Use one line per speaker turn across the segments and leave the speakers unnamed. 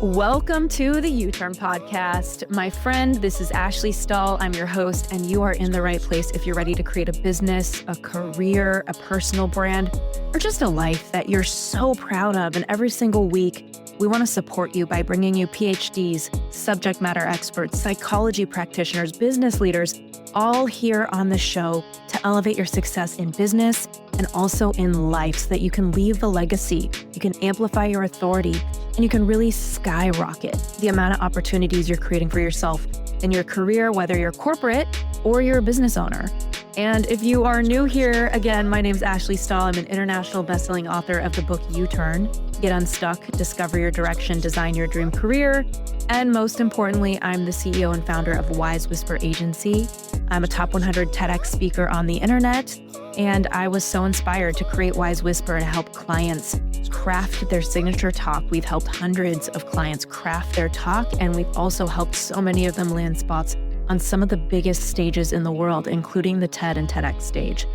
Welcome to the U-Turn podcast. My friend, this is Ashley Stahl. I'm your host, and you are in the right place if you're ready to create a business, a career, a personal brand, or just a life that you're so proud of. And every single week, we want to support you by bringing you PhDs, subject matter experts, psychology practitioners, business leaders, all here on the show to elevate your success in business and also in life so that you can leave a legacy, you can amplify your authority, and you can really skyrocket the amount of opportunities you're creating for yourself in your career, whether you're corporate or you're a business owner. And if you are new here, again, my name is Ashley Stahl. I'm an international bestselling author of the book U-Turn, Get Unstuck, Discover Your Direction, Design Your Dream Career. And most importantly, I'm the CEO and founder of Wise Whisper Agency. I'm a top 100 TEDx speaker on the internet, and I was so inspired to create Wise Whisper and help clients craft their signature talk. We've helped hundreds of clients craft their talk, and we've also helped so many of them land spots on some of the biggest stages in the world, including the TED and TEDx stage.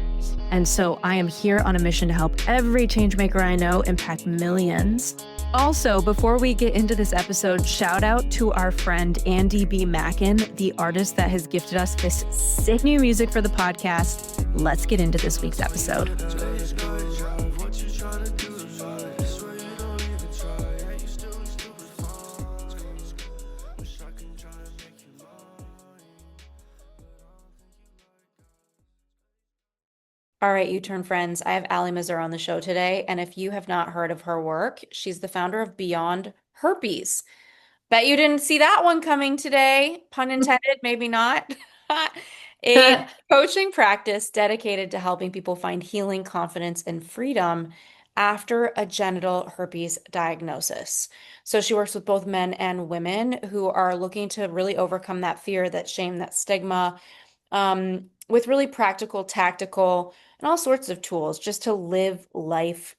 And so I am here on a mission to help every changemaker I know impact millions. Also, before we get into this episode, shout out to our friend Andy B. Mackin, the artist that has gifted us this sick new music for the podcast. Let's get into this week's episode. All right, U-Turn friends, I have Allie Mazur on the show today, and if you have not heard of her work, she's the founder of Beyond Herpes. Bet you didn't see that one coming today, pun intended, maybe not. A coaching practice dedicated to helping people find healing, confidence, and freedom after a genital herpes diagnosis. So she works with both men and women who are looking to really overcome that fear, that shame, that stigma, with really practical, tactical, and all sorts of tools just to live life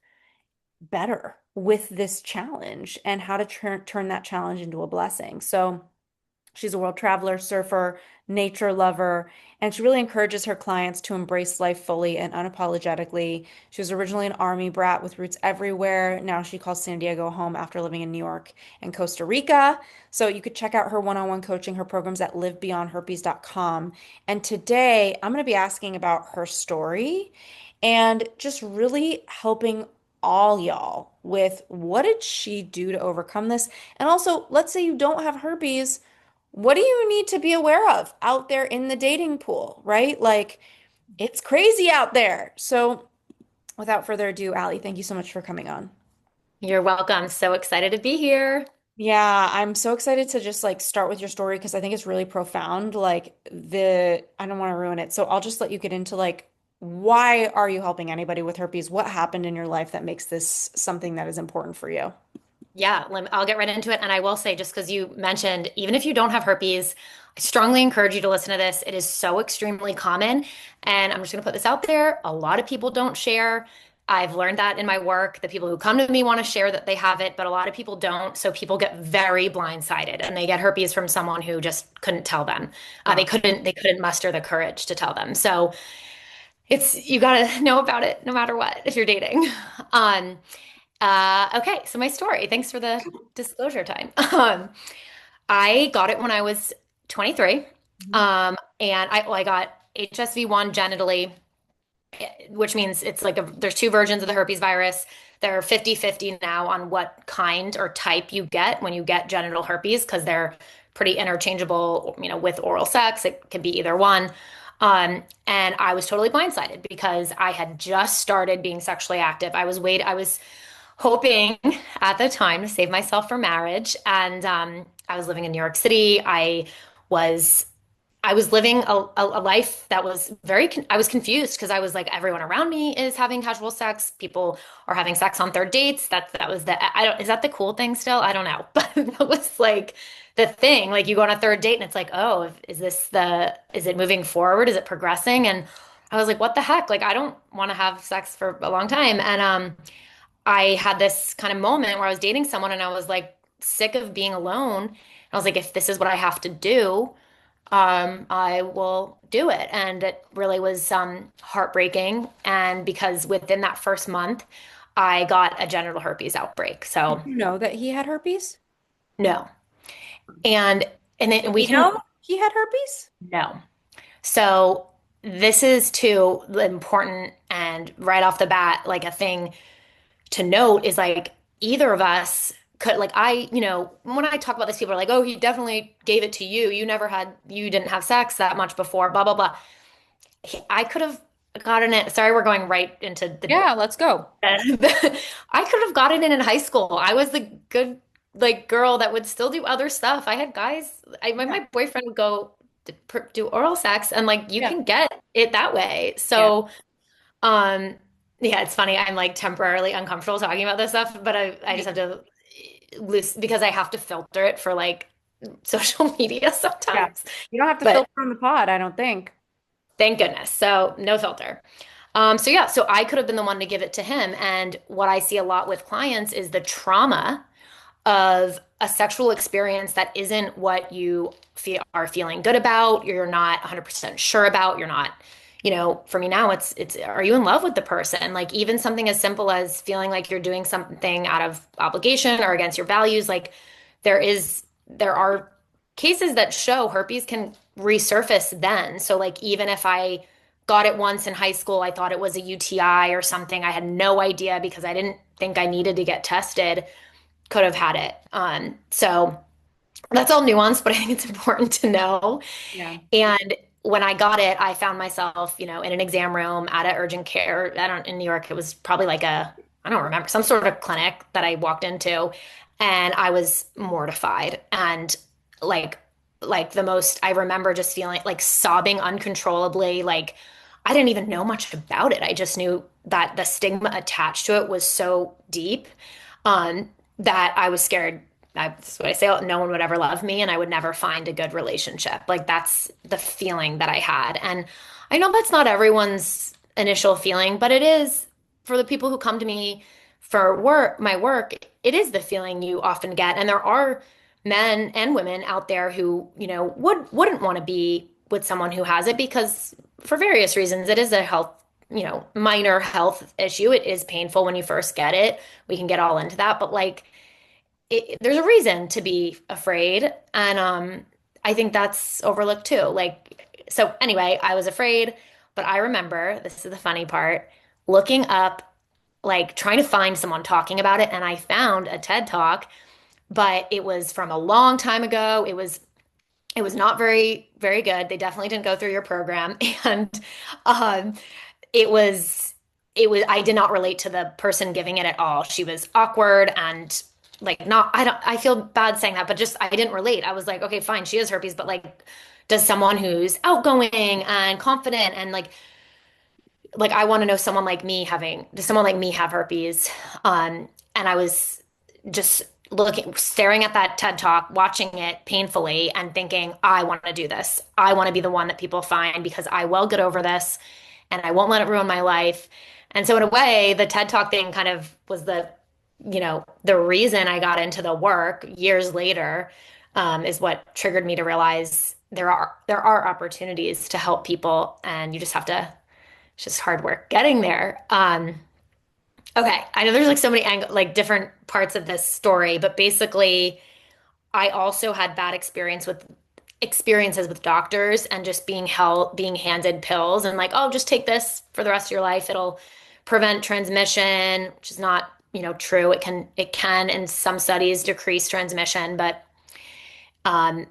better with this challenge and how to turn that challenge into a blessing. So she's a world traveler, surfer, nature lover, and she really encourages her clients to embrace life fully and unapologetically. She was originally an army brat with roots everywhere. Now she calls San Diego home after living in New York and Costa Rica. So you could check out her one-on-one coaching, her programs at livebeyondherpes.com. And today I'm going to be asking about her story and just really helping all y'all with what did she do to overcome this? And also, let's say you don't have herpes. What do you need to be aware of out there in the dating pool, right? Like, it's crazy out there. So, without further ado, Allie, thank you so much for coming on.
You're welcome. So excited to be here.
Yeah, I'm so excited to just like start with your story because I think it's really profound. I don't want to ruin it. So, I'll just let you get into like, why are you helping anybody with herpes? What happened in your life that makes this something that is important for you?
Yeah, I'll get right into it. And I will say, just because you mentioned, even if you don't have herpes, I strongly encourage you to listen to this. It is so extremely common. And I'm just going to put this out there. A lot of people don't share. I've learned that in my work. The people who come to me want to share that they have it, but a lot of people don't. So people get very blindsided and they get herpes from someone who just couldn't tell them.
Wow.
They couldn't muster the courage to tell them. So you got to know about it no matter what if you're dating. Um, okay, so my story. Thanks for the disclosure time. I got it when I was 23. And I got HSV1 genitally, which means it's like there's two versions of the herpes virus. They're 50-50 now on what kind or type you get when you get genital herpes because they're pretty interchangeable, with oral sex. It can be either one. And I was totally blindsided because I had just started being sexually active. I was hoping at the time to save myself for marriage. And I was living in New York City. Was I was living a life that was I was confused because I was like, everyone around me is having casual sex. People are having sex on third dates. That was is that the cool thing still? I don't know. But that was like the thing. Like you go on a third date and it's like, oh, is it moving forward? Is it progressing? And I was like, what the heck? Like, I don't want to have sex for a long time. And I had this kind of moment where I was dating someone and I was like sick of being alone. And I was like, if this is what I have to do, I will do it. And it really was heartbreaking. And because within that first month, I got a genital herpes outbreak.
Did
So
you know that he had herpes?
No. And then we
You
can
know, he had herpes?
no. So this is too important and right off the bat, like a thing to note is like either of us could like when I talk about this, people are like, oh, he definitely gave it to you. You didn't have sex that much before, blah, blah, blah. I could have gotten it. Sorry, we're going right into the
Yeah, let's go.
I could have gotten it in high school. I was the good like girl that would still do other stuff. I had guys,
Yeah.
my boyfriend would go do oral sex and like you
Yeah.
can get it that way.
Yeah.
So, yeah, it's funny. I'm like temporarily uncomfortable talking about this stuff, but I just have to lose because I have to filter it for like social media
Yeah.
sometimes.
You don't have to
But
filter on the pod, I don't think.
thank goodness. So no filter. So yeah, so I could have been the one to give it to him. And what I see a lot with clients is the trauma of a sexual experience that isn't what you are feeling good about, you're not 100% sure about, you're not, for me now it's are you in love with the person? Like even something as simple as feeling like you're doing something out of obligation or against your values, like there are cases that show herpes can resurface then. So like even if I got it once in high school, I thought it was a UTI or something. I had no idea because I didn't think I needed to get tested could have had it. So that's all nuance, but I think it's important to know.
Yeah.
And when I got it, I found myself, in an exam room at an urgent care. I don't in New York, it was probably like I don't remember, some sort of clinic that I walked into, and I was mortified and like the most I remember just feeling like sobbing uncontrollably. Like I didn't even know much about it. I just knew that the stigma attached to it was so deep that I was scared. That's what I say. No one would ever love me, and I would never find a good relationship. Like that's the feeling that I had, and I know that's not everyone's initial feeling, but it is for the people who come to me for work. My work, it is the feeling you often get, and there are men and women out there who wouldn't want to be with someone who has it because for various reasons it is a health minor health issue. It is painful when you first get it. We can get all into that, but like there's a reason to be afraid. And I think that's overlooked too. Like, so anyway, I was afraid, but I remember, this is the funny part, looking up, like trying to find someone talking about it. And I found a TED Talk, but it was from a long time ago. It was not very, very good. They definitely didn't go through your program. And um, it was I did not relate to the person giving it at all. She was awkward and like not I feel bad saying that, but just I didn't relate. I was like, okay, fine, she has herpes, but like does someone who's outgoing and confident and like I want to know someone like me having does someone like me have herpes? And I was just staring at that TED Talk, watching it painfully and thinking, I want to do this. I want to be the one that people find because I will get over this and I won't let it ruin my life. And so in a way, the TED Talk thing kind of was the reason I got into the work years later, is what triggered me to realize there are opportunities to help people and you just have to it's just hard work getting there. Okay, I know there's like so many like different parts of this story, but basically, I also had bad experiences with doctors and just being handed pills and like, oh, just take this for the rest of your life. It'll prevent transmission, which is not, true. It can in some studies decrease transmission, but um,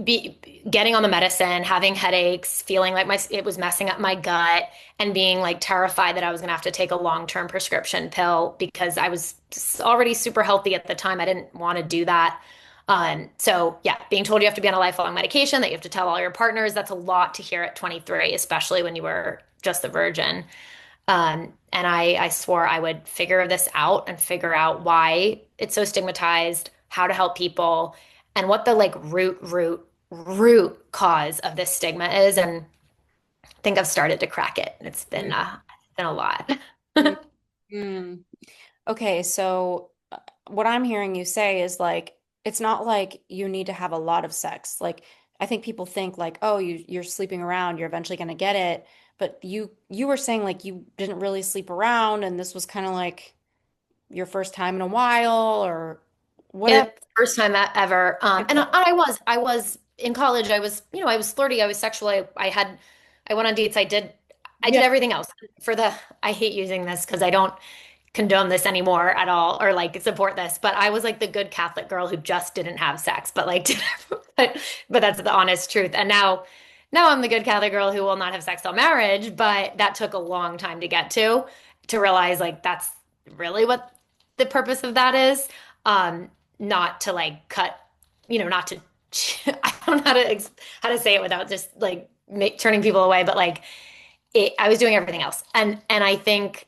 be getting on the medicine, having headaches, feeling like it was messing up my gut, and being like terrified that I was gonna have to take a long-term prescription pill because I was already super healthy at the time. I didn't want to do that. So yeah, being told you have to be on a lifelong medication, that you have to tell all your partners, that's a lot to hear at 23, especially when you were just a virgin. And I swore I would figure this out and figure out why it's so stigmatized, how to help people, and what the like root cause of this stigma is. And I think I've started to crack it. It's been a lot.
Mm. Mm. Okay, so what I'm hearing you say is like it's not like you need to have a lot of sex. Like I think people think like, oh, you're sleeping around, you're eventually gonna get it. But you were saying like you didn't really sleep around and this was kind of like your first time in a while or
It
whatever.
First time ever. I was in college. I was flirty. I was sexual. I went on dates. I did
Yeah.
everything else for the, I hate using this because I don't condone this anymore at all or like support this, but I was like the good Catholic girl who just didn't have sex, but like, but, but that's the honest truth. And now I'm the good Catholic girl who will not have sex till marriage, but that took a long time to get to realize like that's really what the purpose of that is. Not to like cut, not to, I don't know how to say it without just like turning people away, but like I was doing everything else. And I think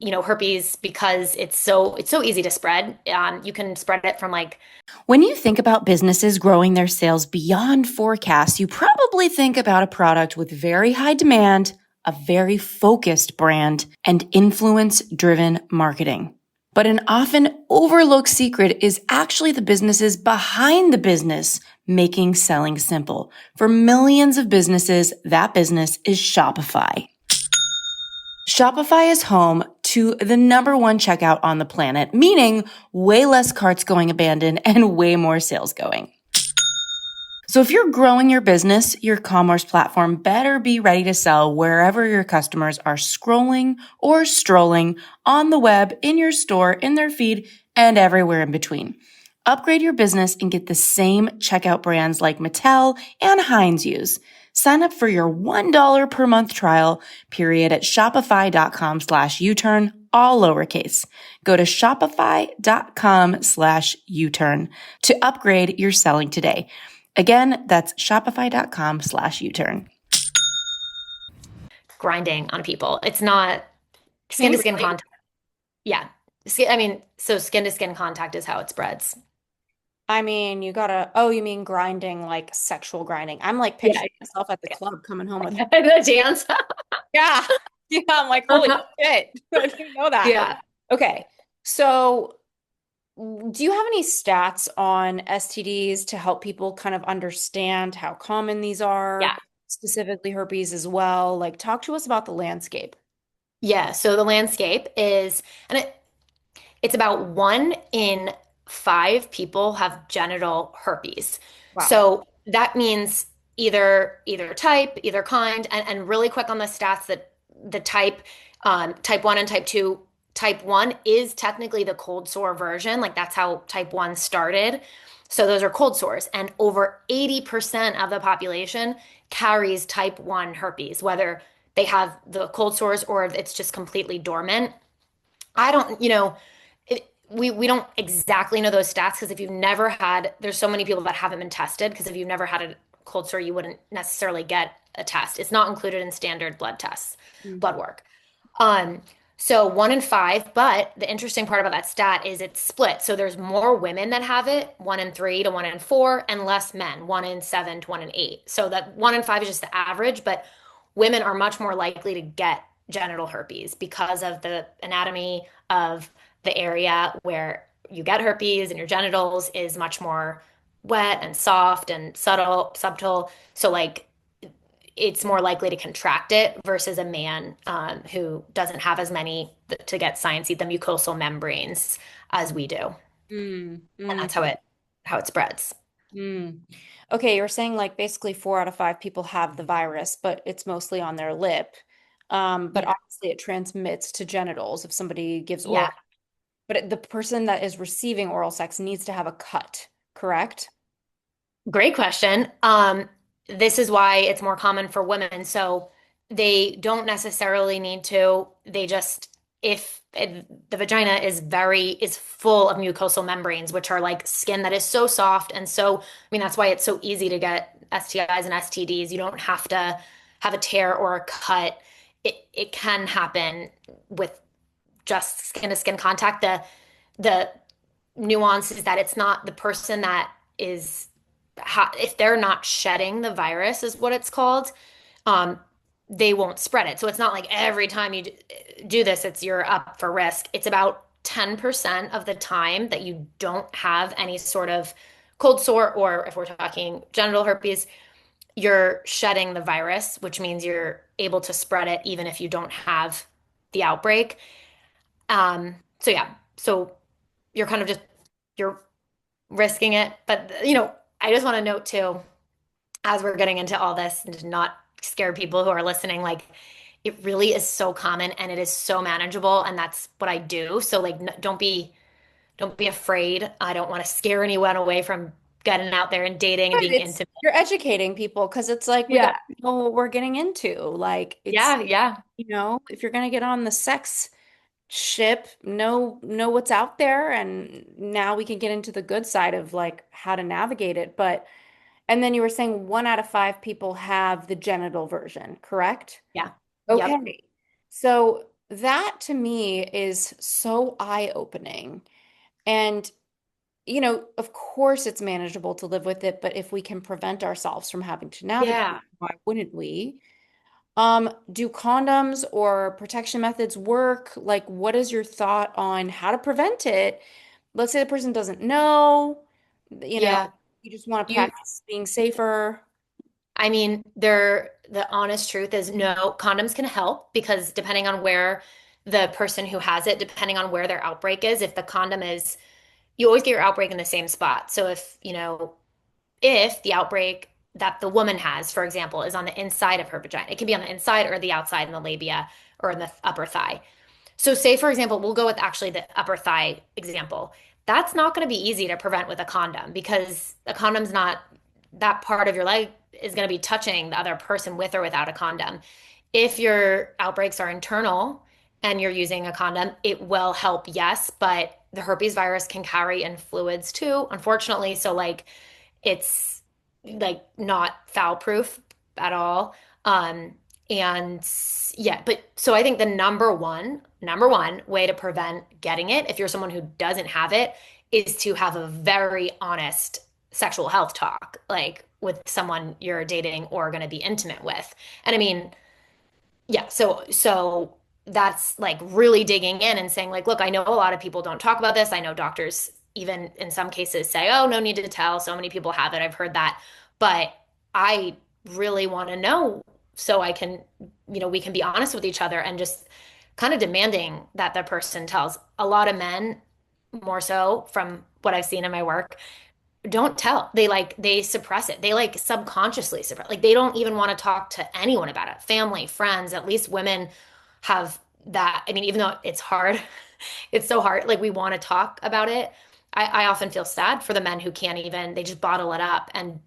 herpes because it's so easy to spread. You can spread it from like
When you think about businesses growing their sales beyond forecasts, you probably think about a product with very high demand, a very focused brand, and influence-driven marketing. But an often overlooked secret is actually the businesses behind the business making selling simple. For millions of businesses, that business is Shopify. Shopify is home to the number one checkout on the planet, meaning way less carts going abandoned and way more sales going. So if you're growing your business, your commerce platform better be ready to sell wherever your customers are scrolling or strolling on the web, in your store, in their feed, and everywhere in between. Upgrade your business and get the same checkout brands like Mattel and Heinz use. Sign up for your $1 per month trial period at shopify.com/U-turn, all lowercase. Go to shopify.com/U-turn to upgrade your selling today. Again, that's shopify.com/U-turn.
grinding on people. It's not skin
Can
to
you
skin
really?
contact. Yeah. So skin to skin contact is how it spreads.
I mean, you mean grinding, like sexual grinding. I'm like
Yeah.
picturing myself at the club coming home with,
The dance.
yeah. Yeah, I'm like, holy shit. I didn't know that.
Yeah.
Okay. So, do you have any stats on STDs to help people kind of understand how common these are,
Yeah.
specifically herpes as well? Like, talk to us about the landscape.
Yeah. So the landscape is, and it's about 1 in 5 people have genital herpes.
Wow.
So that means either type, either kind, and really quick on the stats that the type 1 and type 2. Type 1 is technically the cold sore version. Like that's how type 1 started. So those are cold sores. And over 80% of the population carries type 1 herpes, whether they have the cold sores or it's just completely dormant. I don't, we don't exactly know those stats because if you've never had, there's so many people that haven't been tested because if you've never had a cold sore, you wouldn't necessarily get a test. It's not included in standard blood tests,
Mm.
blood work. Um, so 1 in 5, but the interesting part about that stat is it's split. So there's more women that have it, 1 in 3 to 1 in 4, and less men, 1 in 7 to 1 in 8. So that 1 in 5 is just the average, but women are much more likely to get genital herpes because of the anatomy of the area where you get herpes and your genitals is much more wet and soft and subtle. So like it's more likely to contract it versus a man who doesn't have as many to get sciencey the mucosal membranes as we do,
Mm.
and
Mm.
that's how it spreads.
Mm. Okay, you're saying like basically 4 out of 5 people have the virus, but it's mostly on their lip. But
Yeah,
obviously it transmits to genitals if somebody gives
yeah.
oral. But the person that is receiving oral sex needs to have a cut, correct?
Great question. This is why it's more common for women. So they don't necessarily need to. They just, if the vagina is full of mucosal membranes, which are like skin that is so soft and so, I mean, that's why it's so easy to get STIs and STDs. You don't have to have a tear or a cut. It can happen with just skin to skin contact. The nuance is that it's not the person that is if they're not shedding the virus is what it's called, um, they won't spread it. So it's not like every time you do this, you're up for risk. It's about 10% of the time that you don't have any sort of cold sore, or if we're talking genital herpes, you're shedding the virus, which means you're able to spread it even if you don't have the outbreak. So yeah, so you're kind of just you're risking it. But, you know, I just want to note too, as we're getting into all this and to not scare people who are listening, like it really is so common and it is so manageable. And that's what I do. So like, don't be afraid. I don't want to scare anyone away from getting out there and dating and
But
being
it's
intimate.
you're educating people because it's like we got
Yeah.
to know what we're getting into. Like it's,
Yeah. Yeah.
if you're gonna get on the sex ship, know what's out there, and now we can get into the good side of like how to navigate it. But and then you were saying 1 out of 5 people have the genital version, correct?
Yeah. Yep.
Okay. So that to me is so eye-opening. And of course it's manageable to live with it, but if we can prevent ourselves from having to navigate,
Yeah.
why wouldn't we? Do condoms or protection methods work? Like, what is your thought on how to prevent it? Let's say the person doesn't know, you know,
Yeah.
you just want to
You,
practice being safer.
I mean, the honest truth is no, condoms can help because depending on where the person who has it, depending on where their outbreak is, if the condom is, you always get your outbreak in the same spot. So if, you know, if the outbreak that the woman has, for example, is on the inside of her vagina, it can be on the inside or the outside in the labia or in the upper thigh. So, say, for example, we'll go with actually the upper thigh example. That's not going to be easy to prevent with a condom because a condom's not that part of your leg is going to be touching the other person with or without a condom. If your outbreaks are internal and you're using a condom, it will help, yes, but the herpes virus can carry in fluids too, unfortunately. So, like, it's like not foul proof at all. Um, and yeah, but so I think the number one way to prevent getting it, if you're someone who doesn't have it, is to have a very honest sexual health talk, like with someone you're dating or going to be intimate with. And I mean, yeah, so that's like really digging in and saying like, look, I know a lot of people don't talk about this. I know doctors even in some cases say, "Oh, no need to tell. So many people have it." I've heard that. But I really want to know so I can, we can be honest with each other and just kind of demanding that the person tells. A lot of men, more so from what I've seen in my work, don't tell. They suppress it. They like subconsciously suppress. Like they don't even want to talk to anyone about it. Family, friends, at least women have that. I mean, even though it's hard, it's so hard. Like we want to talk about it. I often feel sad for the men who can't even, they just bottle it up and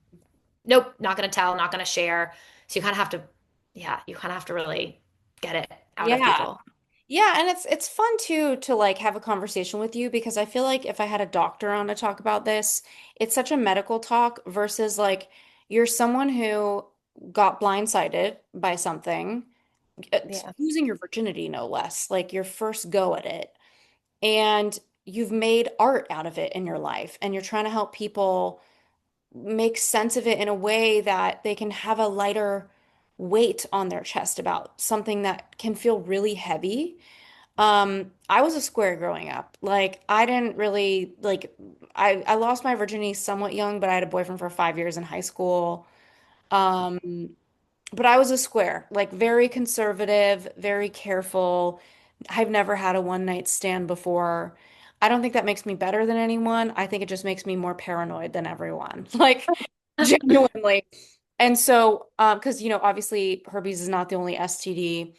nope, not going to tell, not going to share. So you kind of have to, yeah, you kind of have to really get it out of
Yeah.
people.
Yeah, and it's fun too to like have a conversation with you because I feel like if I had a doctor on to talk about this, it's such a medical talk versus like you're someone who got blindsided by something,
Yeah.
losing your virginity no less, like your first go at it. And you've made art out of it in your life and you're trying to help people make sense of it in a way that they can have a lighter weight on their chest about something that can feel really heavy. I was a square growing up. Like I didn't really like I lost my virginity somewhat young, but I had a boyfriend for 5 years in high school. Um, but I was a square, like very conservative, very careful. I've never had a one night stand before. I don't think that makes me better than anyone. I think it just makes me more paranoid than everyone. Like genuinely. And so, because obviously herpes is not the only STD.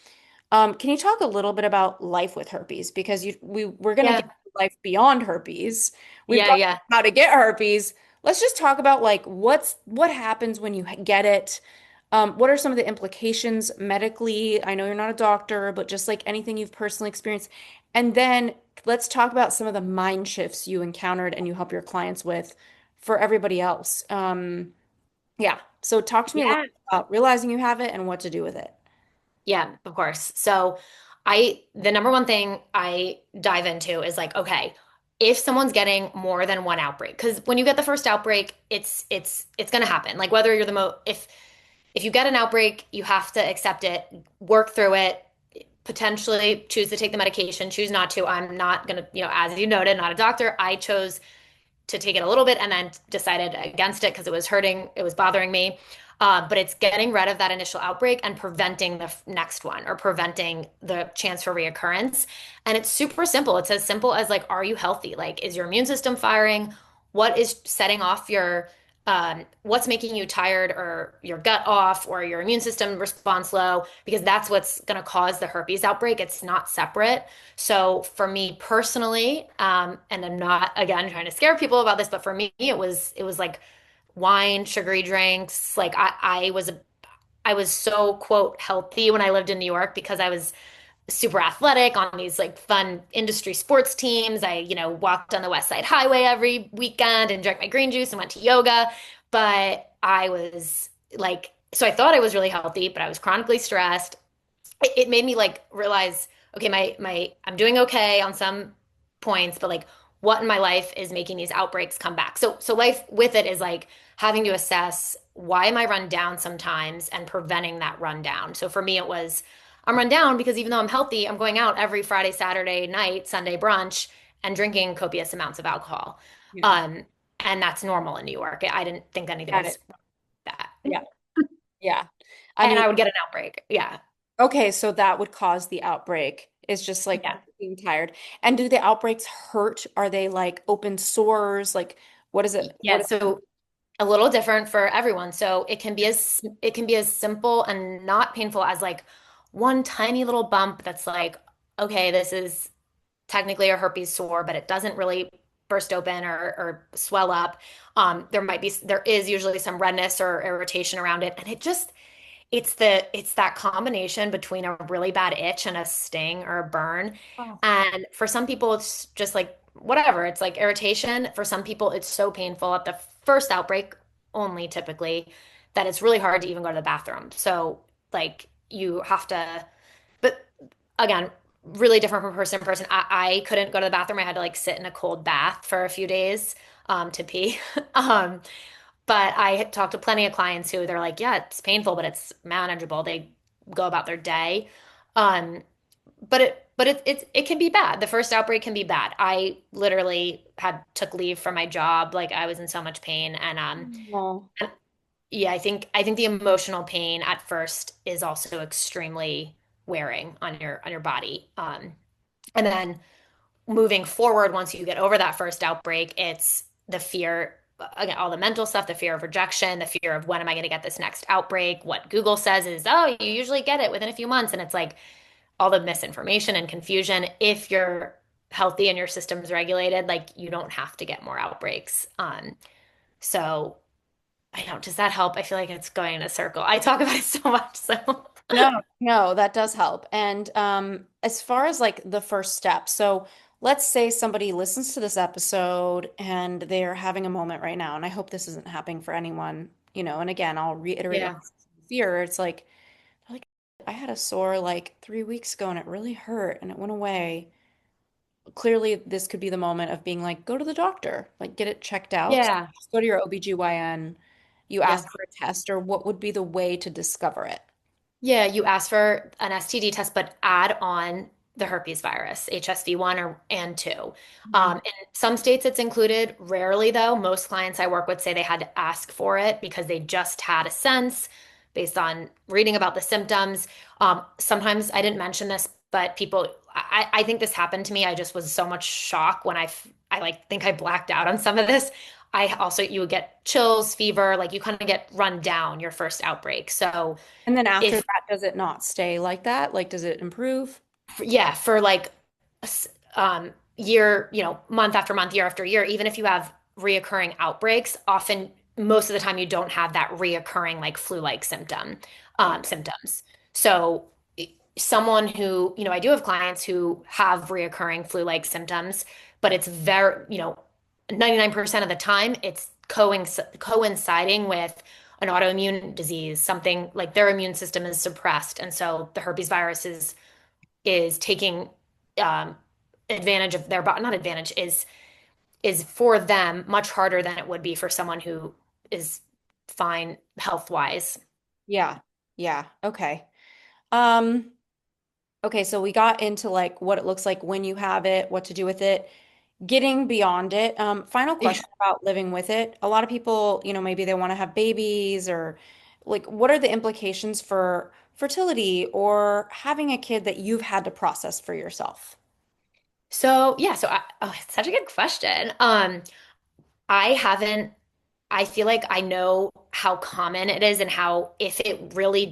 Can you talk a little bit about life with herpes? Because we're gonna get
Yeah.
to life beyond herpes. We've
Yeah.
got
Yeah.
how to get herpes. Let's just talk about like what happens when you get it. What are some of the implications medically? I know you're not a doctor, but just like anything you've personally experienced. And then let's talk about some of the mind shifts you encountered and you help your clients with for everybody else. Yeah. So talk to me a little
Yeah.
bit about realizing you have it and what to do with it.
Yeah, of course. So the number one thing I dive into is like, okay, if someone's getting more than one outbreak, because when you get the first outbreak, it's gonna happen. Like whether you're if you get an outbreak, you have to accept it, work through it, potentially choose to take the medication, choose not to. I'm not gonna, as you noted, not a doctor. I chose to take it a little bit and then decided against it because it was hurting, it was bothering me. But it's getting rid of that initial outbreak and preventing the next one or preventing the chance for reoccurrence. And it's super simple. It's as simple as like, are you healthy? Like, is your immune system firing? what is setting off your what's making you tired or your gut off or your immune system response low, because that's what's going to cause the herpes outbreak. It's not separate. So for me personally, and I'm not again trying to scare people about this, but for me it was like wine, sugary drinks. Like I was so quote healthy when I lived in New York because I was super athletic on these like fun industry sports teams. I walked on the West Side Highway every weekend and drank my green juice and went to yoga. But I was like, so I thought I was really healthy, but I was chronically stressed. It made me like realize, okay, I'm doing okay on some points, but like what in my life is making these outbreaks come back? So life with it is like having to assess why am I run down sometimes and preventing that rundown. So for me, it was I'm run down because even though I'm healthy, I'm going out every Friday, Saturday night, Sunday brunch, and drinking copious amounts of alcohol.
Yeah.
Um, and that's normal in New York. I didn't think anything
Got
was
it.
that.
Yeah. Yeah. I
And
mean,
I would get an outbreak. Yeah.
okay, so that would cause the outbreak. It's just like
Yeah.
being tired. And do the outbreaks hurt? Are they like open sores? Like what is it?
Yeah. So a little different for everyone. So it can be as simple and not painful as like one tiny little bump that's like, okay, this is technically a herpes sore, but it doesn't really burst open or swell up. There is usually some redness or irritation around it, and it's that combination between a really bad itch and a sting or a burn.
Oh.
And for some people, it's just like whatever. It's like irritation. For some people, it's so painful at the first outbreak only typically that it's really hard to even go to the bathroom. So like you have to, but again, really different from person to person. I couldn't go to the bathroom. I had to like sit in a cold bath for a few days to pee. Um, but I had talked to plenty of clients who they're like, yeah, it's painful, but it's manageable. They go about their day. Um, but it can be bad. The first outbreak can be bad. I literally had took leave from my job, like I was in so much pain,
Oh.
and yeah, I think the emotional pain at first is also extremely wearing on your body. And then moving forward, once you get over that first outbreak, it's the fear, again, all the mental stuff, the fear of rejection, the fear of when am I going to get this next outbreak? What Google says is, oh, you usually get it within a few months. And it's like all the misinformation and confusion. If you're healthy and your system's regulated, like you don't have to get more outbreaks. So I don't, does that help? I feel like it's going in a circle. I talk about it so much, so.
No, no, that does help. And as far as like the first step, so let's say somebody listens to this episode and they're having a moment right now, and I hope this isn't happening for anyone, and again, I'll reiterate my
Yeah.
fear. It's like I had a sore like 3 weeks ago and it really hurt and it went away. Clearly, this could be the moment of being like, go to the doctor, like get it checked out.
Yeah.
Just go to your OBGYN, you
Yeah.
ask for a test, or what would be the way to discover it?
Yeah, you ask for an STD test, but add on the herpes virus, HSV1 or and 2. In some states it's included. Rarely though. Most clients I work with say they had to ask for it because they just had a sense based on reading about the symptoms. Sometimes I didn't mention this, but I think this happened to me. I just was so much shock when I like think I blacked out on some of this. You would get chills, fever, like you kind of get run down your first outbreak. So
And then after
if
that, does it not stay like that? Like, does it improve?
yeah, for like year, month after month, year after year, even if you have reoccurring outbreaks, often most of the time you don't have that reoccurring like flu-like symptoms. So someone who, I do have clients who have reoccurring flu-like symptoms, but it's 99% of the time it's coinciding with an autoimmune disease, something like their immune system is suppressed. And so the herpes virus is taking um, advantage of their body, not advantage, is for them much harder than it would be for someone who is fine health wise.
Yeah. Yeah. Okay. Um, okay, so we got into like what it looks like when you have it, what to do with it, getting beyond it. Final
Yeah.
question about living with it. A lot of people, maybe they want to have babies or like what are the implications for fertility or having a kid that you've had to process for yourself?
So yeah, it's such a good question. I haven't, I feel like I know how common it is and how if it really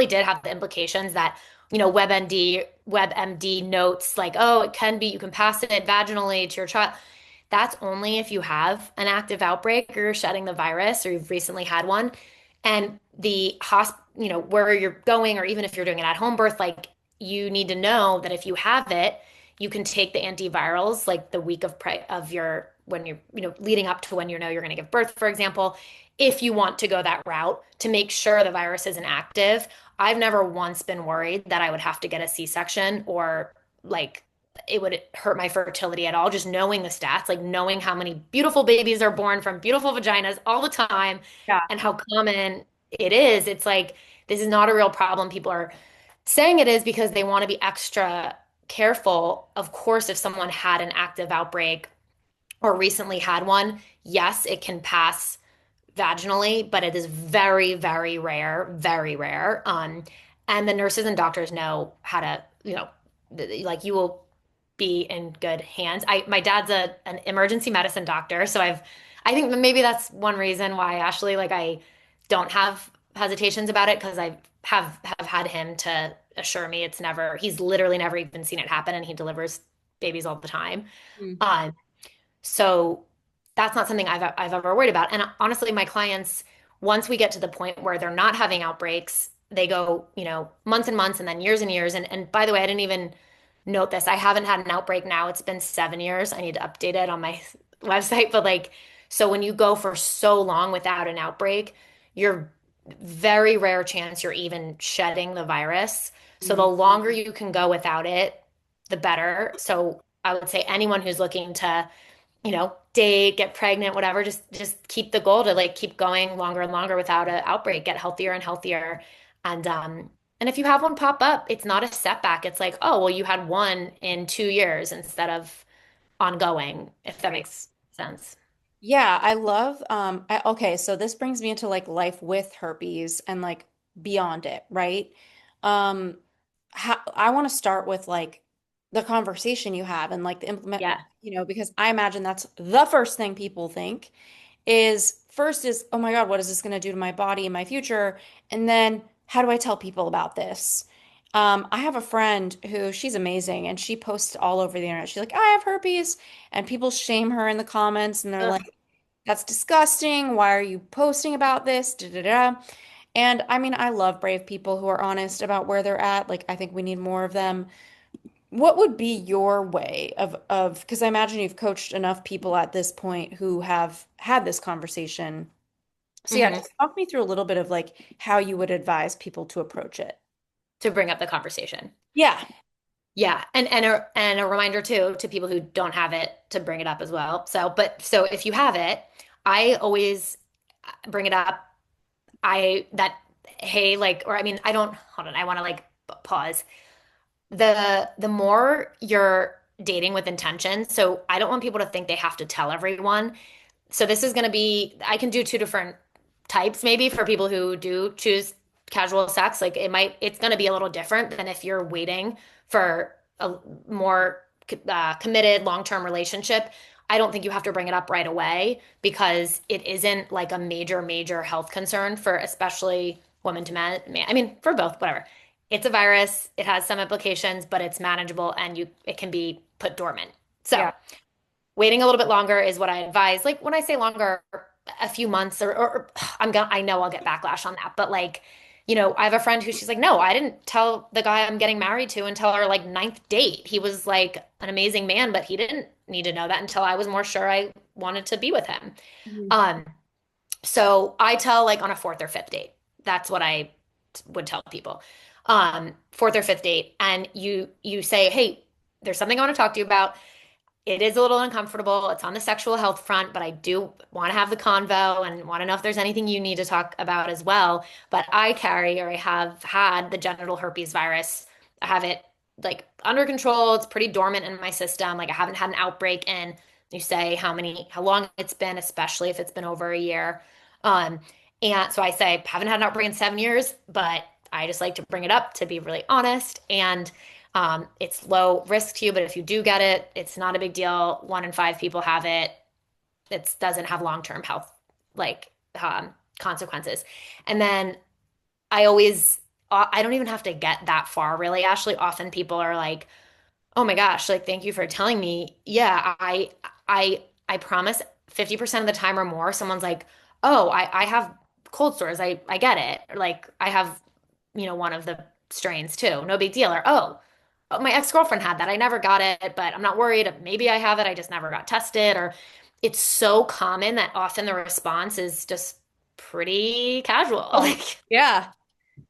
did have the implications that, WebMD notes like, oh, it can be, you can pass it vaginally to your child. That's only if you have an active outbreak or you're shedding the virus or you've recently had one. And where you're going, or even if you're doing an at-home birth, like you need to know that if you have it, you can take the antivirals like the week of your when you're leading up to when you're going to give birth, for example, if you want to go that route to make sure the virus isn't active. I've never once been worried that I would have to get a C-section or like it would hurt my fertility at all. Just knowing the stats, like knowing how many beautiful babies are born from beautiful vaginas all the time
Yeah.
and how common it is. It's like, this is not a real problem. People are saying it is because they want to be extra careful. Of course, if someone had an active outbreak or recently had one, yes, it can pass vaginally, but it is very, very rare, very rare. And the nurses and doctors know how to, like you will be in good hands. My dad's an emergency medicine doctor, so I think that maybe that's one reason why Ashley, like I don't have hesitations about it because I have had him to assure me he's literally never even seen it happen, and he delivers babies all the time.
Mm.
Um, so that's not something I've ever worried about. And honestly, my clients, once we get to the point where they're not having outbreaks, they go, months and months and then years and years. And by the way, I didn't even note this. I haven't had an outbreak now. It's been 7 years. I need to update it on my website. But like, so when you go for so long without an outbreak, you're very rare chance you're even shedding the virus. So the
Mm.
longer you can go without it, the better. So I would say anyone who's looking to date, get pregnant, whatever, just keep the goal to like keep going longer and longer without an outbreak, get healthier and healthier. And if you have one pop up, it's not a setback. It's like, oh, well, you had one in 2 years instead of ongoing, if that makes sense.
Yeah, I love okay, so this brings me into like life with herpes and like beyond it, right? Um I want to start with like the conversation you have and like the implement,
Yeah.
because I imagine that's the first thing people think is first is, oh my God, what is this going to do to my body and my future? And then how do I tell people about this? I have a friend who she's amazing and she posts all over the internet. She's like, I have herpes, and people shame her in the comments and they're
Ugh.
like, that's disgusting. Why are you posting about this? Da, da, da. And I mean, I love brave people who are honest about where they're at. Like, I think we need more of them. What would be your way of because I imagine you've coached enough people at this point who have had this conversation. So yeah,
Hmm.
just talk me through a little bit of like how you would advise people to approach it.
To bring up the conversation.
Yeah.
Yeah, and a reminder too to people who don't have it to bring it up as well. So if you have it, I always bring it up. I that hey like or I mean I don't hold on. I want to like pause. The more you're dating with intention, so I don't want people to think they have to tell everyone. So this is going to be, I can do two different types maybe for people who do choose casual sex. Like it's going to be a little different than if you're waiting for a more committed long-term relationship. I don't think you have to bring it up right away because it isn't like a major, major health concern for especially women to men. I mean, for both, whatever. It's a virus. It has some implications, but it's manageable and it can be put dormant. So
Yeah.
waiting a little bit longer is what I advise. Like when I say longer, a few months or I know I'll get backlash on that, but like, I have a friend who she's like, no, I didn't tell the guy I'm getting married to until our like ninth date. He was like an amazing man, but he didn't need to know that until I was more sure I wanted to be with him.
Mhm.
Um, so I tell like on a fourth or fifth date. That's what I would tell people. Fourth or fifth date, and you say, hey, there's something I want to talk to you about. It is a little uncomfortable. It's on the sexual health front, but I do want to have the convo and want to know if there's anything you need to talk about as well. But I carry or I have had the genital herpes virus. I have it like under control. It's pretty dormant in my system. Like I haven't had an outbreak in, you say how long it's been, especially if it's been over a year. Um, and so I say, haven't had an outbreak in 7 years, but I just like to bring it up to be really honest. And it's low risk to you, but if you do get it, it's not a big deal. 1 in 5 people have it. it doesn't have long-term health like consequences. And then I always I don't even have to get that far really. Ashley, often people are like, "Oh my gosh, like thank you for telling me." Yeah, I promise 50% of the time or more, someone's like, "Oh, I have cold sores. I get it." Or like I have, one of the strains too. No big deal. Or, "Oh, my ex-girlfriend had that. I never got it, but I'm not worried. Maybe I have it. I just never got tested." Or it's so common that often the response is just pretty casual.
Oh,
Like,
yeah.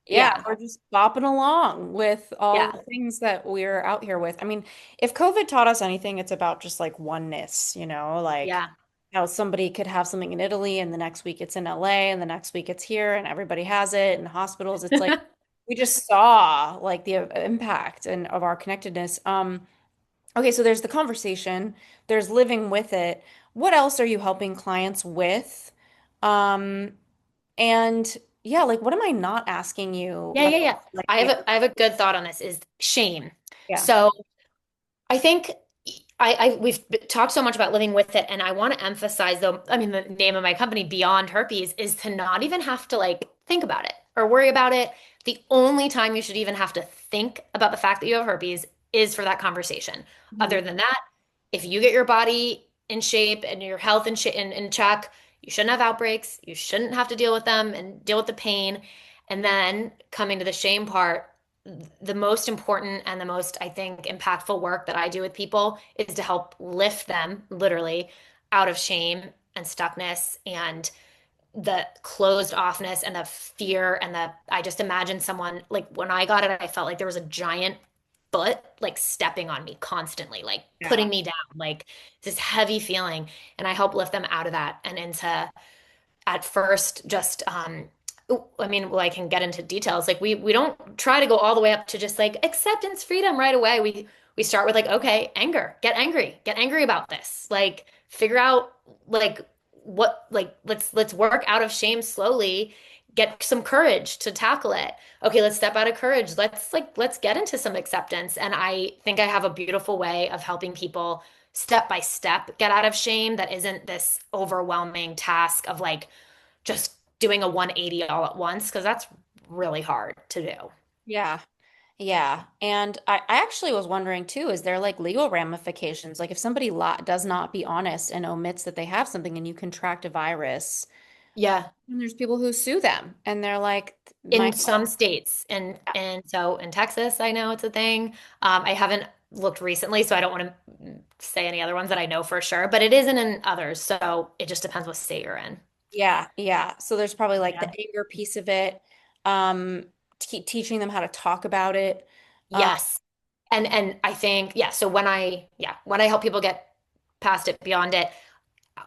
Yeah,
yeah.
we're just bopping along with all
Yeah.
the things that we're out here with. I mean, if COVID taught us anything, it's about just like oneness, like
Yeah.
how somebody could have something in Italy and the next week it's in LA and the next week it's here and everybody has it in hospitals. It's like we just saw like the impact and of our connectedness. Okay, so there's the conversation, there's living with it. What else are you helping clients with? Um, and yeah, like what am I not asking you
Yeah, yeah,
about?
yeah.
Like,
I have a good thought on this is shame.
yeah.
So I think we've talked so much about living with it, and I want to emphasize though, I mean, the name of my company, Beyond Herpes, is to not even have to like think about it or worry about it. The only time you should even have to think about the fact that you have herpes is for that conversation.
Mhm.
Other than that, if you get your body in shape and your health in check, you shouldn't have outbreaks. You shouldn't have to deal with them and deal with the pain. And then coming to the shame part, the most important and the most, I think, impactful work that I do with people is to help lift them literally out of shame and stuckness and the closed offness and the fear and the I just imagine someone like when I got it, I felt like there was a giant foot like stepping on me constantly, like
Yeah.
putting me down, like this heavy feeling. And I help lift them out of that and into at first just I mean, well, I can get into details. Like we don't try to go all the way up to just like acceptance, freedom right away. We start with like, okay, anger. Get angry about this. Like figure out like what like let's work out of shame slowly. Get some courage to tackle it. Okay, let's step out of courage. Let's get into some acceptance. And I think I have a beautiful way of helping people step by step get out of shame that isn't this overwhelming task of like just doing a 180 all at once because that's really hard to do.
Yeah. Yeah. And I actually was wondering too, is there like legal ramifications? Like if somebody does not be honest and omits that they have something and you contract a virus,
Yeah,
and there's people who sue them and they're like, my,
in some states, and so in Texas, I know it's a thing. I haven't looked recently, so I don't want to say any other ones that I know for sure, but it isn't in others. So it just depends what state you're in.
yeah, yeah. So there's probably like the
Yeah.
anger piece of it, teaching them how to talk about it. Um,
Yes. And I think, yeah, so when I help people get past it, beyond it,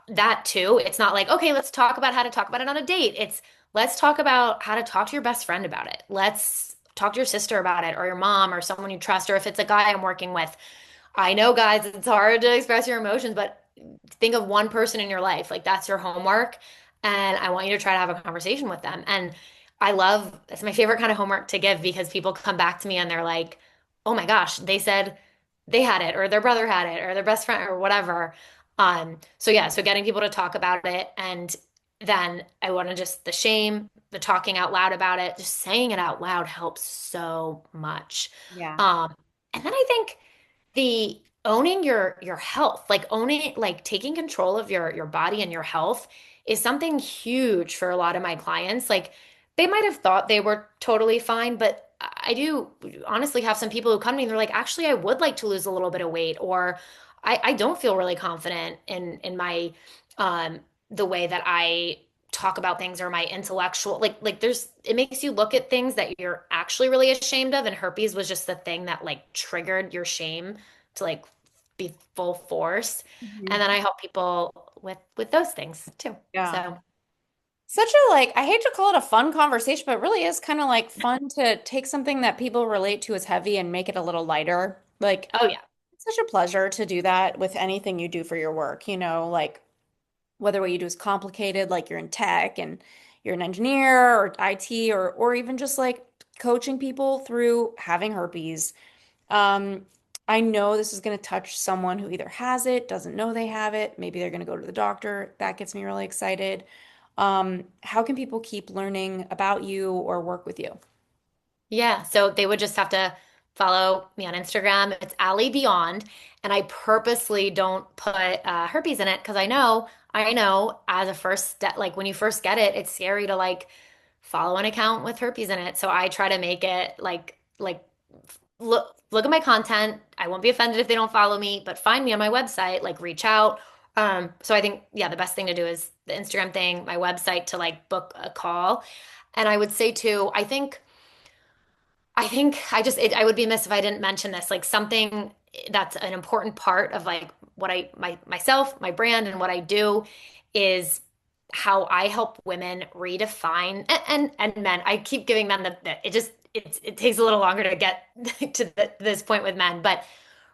that too. It's not like, okay, let's talk about how to talk about it on a date. It's let's talk about how to talk to your best friend about it. Let's talk to your sister about it or your mom or someone you trust. Or if it's a guy I'm working with, I know, guys, it's hard to express your emotions, but think of one person in your life. Like that's your homework. And I want you to try to have a conversation with them. And it's my favorite kind of homework to give because people come back to me and they're like, oh my gosh, they said they had it or their brother had it or their best friend or whatever. So yeah, so getting people to talk about it and then I want to just the shame, the talking out loud about it, just saying it out loud helps so much.
yeah.
Um, and then I think the owning your health, like owning like taking control of your body and your health is something huge for a lot of my clients. Like they might have thought they were totally fine, but I do honestly have some people who come to me and they're like, actually, I would like to lose a little bit of weight, or I don't feel really confident in my the way that I talk about things or my intellectual like there's it makes you look at things that you're actually really ashamed of, and herpes was just the thing that like triggered your shame to like be full force. And
Mhm.
then I help people with those things too.
Yeah.
So
Such a like, I hate to call it a fun conversation, but it really is kind of like fun to take something that people relate to as heavy and make it a little lighter. Like,
oh yeah.
it's such a pleasure to do that with anything you do for your work, like whether what you do is complicated, like you're in tech and you're an engineer or IT or even just like coaching people through having herpes. Um, I know this is going to touch someone who either has it, doesn't know they have it, maybe they're going to go to the doctor. That gets me really excited. How can people keep learning about you or work with you?
Yeah, so they would just have to follow me on Instagram. It's Allie Beyond, and I purposely don't put herpes in it because I know as a first step, like when you first get it, it's scary to like follow an account with herpes in it. So I try to make it like look at my content. I won't be offended if they don't follow me, but find me on my website, like reach out. So I think yeah, the best thing to do is the Instagram thing, my website to like book a call. And I would say too, I think I would be amiss if I didn't mention this, like something that's an important part of like what myself, my brand and what I do is how I help women redefine and men. I keep giving men it takes a little longer to get to this point with men, but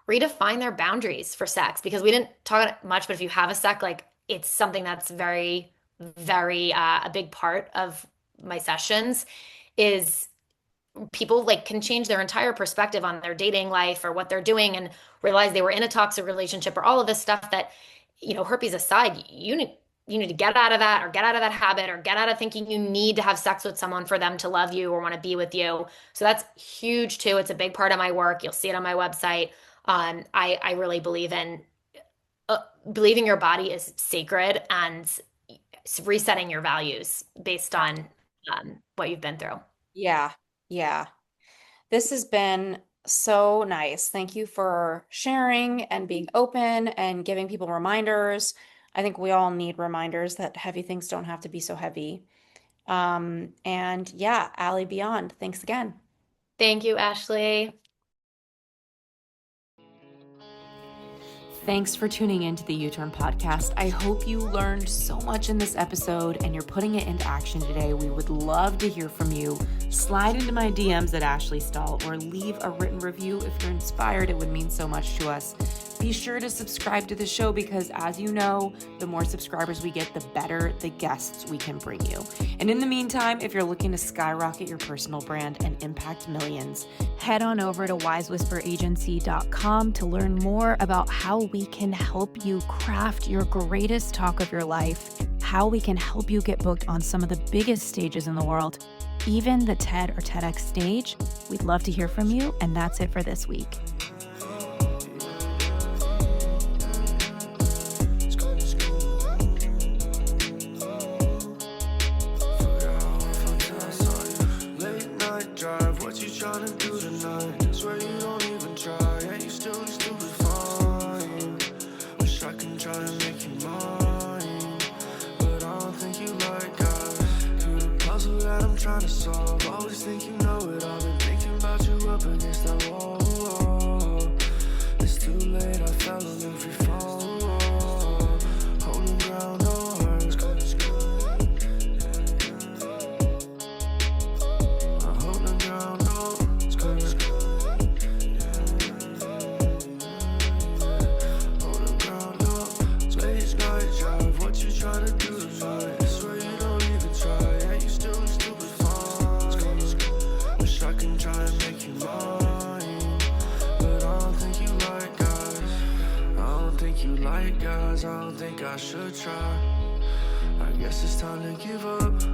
redefine their boundaries for sex because we didn't talk much, but if you have a sec, like it's something that's very, very a big part of my sessions is people like can change their entire perspective on their dating life or what they're doing and realize they were in a toxic relationship or all of this stuff that, herpes aside, you need to get out of that or get out of that habit or get out of thinking you need to have sex with someone for them to love you or want to be with you. So that's huge too. It's a big part of my work. You'll see it on my website. I really believe in believing your body is sacred and resetting your values based on what you've been through.
Yeah, yeah. This has been so nice. Thank you for sharing and being open and giving people reminders. I think we all need reminders that heavy things don't have to be so heavy. And yeah, Allie Beyond, thanks again.
Thank you, Ashley.
Thanks for tuning in to the U-Turn podcast. I hope you learned so much in this episode and you're putting it into action today. We would love to hear from you. Slide into my DMs at Ashley Stahl or leave a written review if you're inspired. It would mean so much to us. Be sure to subscribe to the show because, as you know, the more subscribers we get, the better the guests we can bring you. And in the meantime, if you're looking to skyrocket your personal brand and impact millions,
Head on over to wisewhisperagency.com to learn more about how we can help you craft your greatest talk of your life, how we can help you get booked on some of the biggest stages in the world, even the TED or TEDx stage. We'd love to hear from you, and that's it for this week.
Trying to solve, always think you know it. I've been thinking about you up against that wall. It's too late, I fell on every fall. Holding ground on hearts. I'm holding ground on hearts. Holding ground on late night drive. What you trying to do tonight? I swear you don't even try. Yeah, you still try and make you mine, but I don't think you like guys. I don't think you like guys. I don't think I should try. I guess it's time to give up.